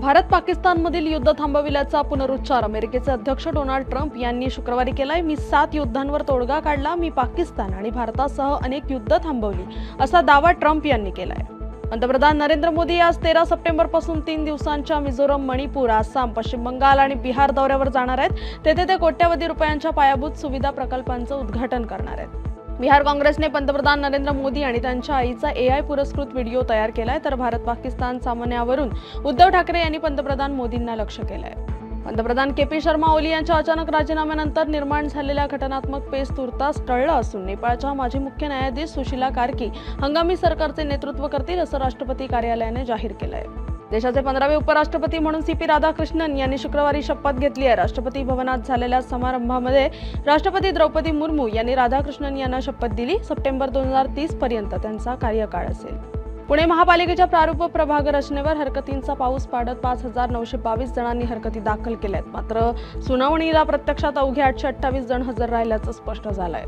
भारत पाकिस्तानमधील युद्ध थांबविल्याचा पुनरुच्चार अमेरिकेचे अध्यक्ष डोनाल्ड ट्रम्प यांनी शुक्रवारी केलाय। मी 7 युद्धांवर तोडगा काढला, मी पाकिस्तान आणि भारतासह अनेक युद्ध थांबवली, असा दावा ट्रम्प यांनी केलाय। पंतप्रधान नरेंद्र मोदी आज 13 सप्टेंबरपासून 3 दिवसांच्या मिझोरम, मणिपूर, आसाम, पश्चिम बंगाल आणि बिहार दौऱ्यावर जाणार आहेत। तेथे ते कोट्यवधी रुपयांच्या पायाभूत सुविधा प्रकल्पांचं उद्घाटन करणार आहेत। बिहार काँग्रेसने पंतप्रधान नरेंद्र मोदी आणि त्यांच्या आईचा AI पुरस्कृत व्हिडिओ तयार केलाय, तर भारत-पाकिस्तान सामन्यावरून उद्धव ठाकरे यांनी पंतप्रधान मोदींना लक्ष्य केलंय। पंतप्रधान KP शर्मा ओली यांच्या अचानक राजीनाम्यानंतर निर्माण झालेल्या घटनात्मक पेच तुर्तास टळलं असून नेपाळच्या माजी मुख्य न्यायाधीश सुशीला कार्की हंगामी सरकारचे नेतृत्व करतील, असं राष्ट्रपती कार्यालयाने जाहीर केलंय। देशाचे 15वे उपराष्ट्रपती म्हणून CP राधाकृष्णन यांनी शुक्रवारी शपथ घेतली आहे। राष्ट्रपती भवनात झालेल्या समारंभामध्ये राष्ट्रपती द्रौपदी मुर्मू यांनी राधाकृष्णन यांना शपथ दिली। सप्टेंबर 2030 पर्यंत त्यांचा कार्यकाळ असेल। पुणे महापालिकेच्या प्रारूप प्रभाग रचनेवर हरकतींचा पाऊस पाडत 5,922 जणांनी हरकती दाखल केल्यात। मात्र सुनावणीला प्रत्यक्षात अवघे 828 जण हजर राहिल्याचं स्पष्ट झालंय।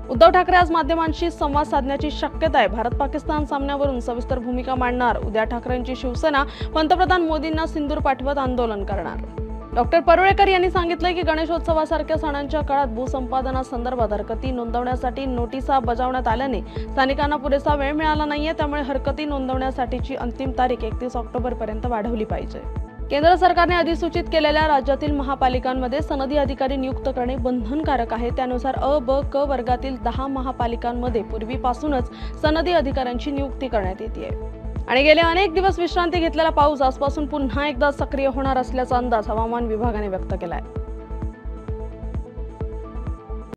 उद्धव ठाकरे आज माध्यमांशी संवाद साधण्याची शक्यता आहे। भारत-पाकिस्तान सामन्यावरून सविस्तर भूमिका मांडणार। उद्या ठाकरेंची शिवसेना पंतप्रधान मोदींना सिंदूर पाठवत आंदोलन करणार। डॉक्टर परुळेकर यांनी सांगितलं की गणेशोत्सवासारख्या सणांच्या काळात भूसंपादनासंदर्भात हरकती नोंदवण्यासाठी नोटिसा बजावण्यात आल्याने स्थानिकांना पुरेसा वेळ मिळाला नाहीये, त्यामुळे हरकती नोंदवण्यासाठीची अंतिम तारीख 31 ऑक्टोबरपर्यंत वाढवली पाहिजे। केंद्र सरकारने अधिसूचित केलेल्या राज्यातील महापालिकांमध्ये सनदी अधिकारी नियुक्त करणे बंधनकारक आहे। त्यानुसार अ, ब, क वर्गातील 10 महापालिकांमध्ये पूर्वीपासूनच सनदी अधिकाऱ्यांची नियुक्ती करण्यात येते आणि गेले अनेक दिवस विश्रांती घेतलेला पाऊस आजपासून पुन्हा एकदा सक्रिय होणार असल्याचा अंदाज हवामान विभागाने व्यक्त केलाय।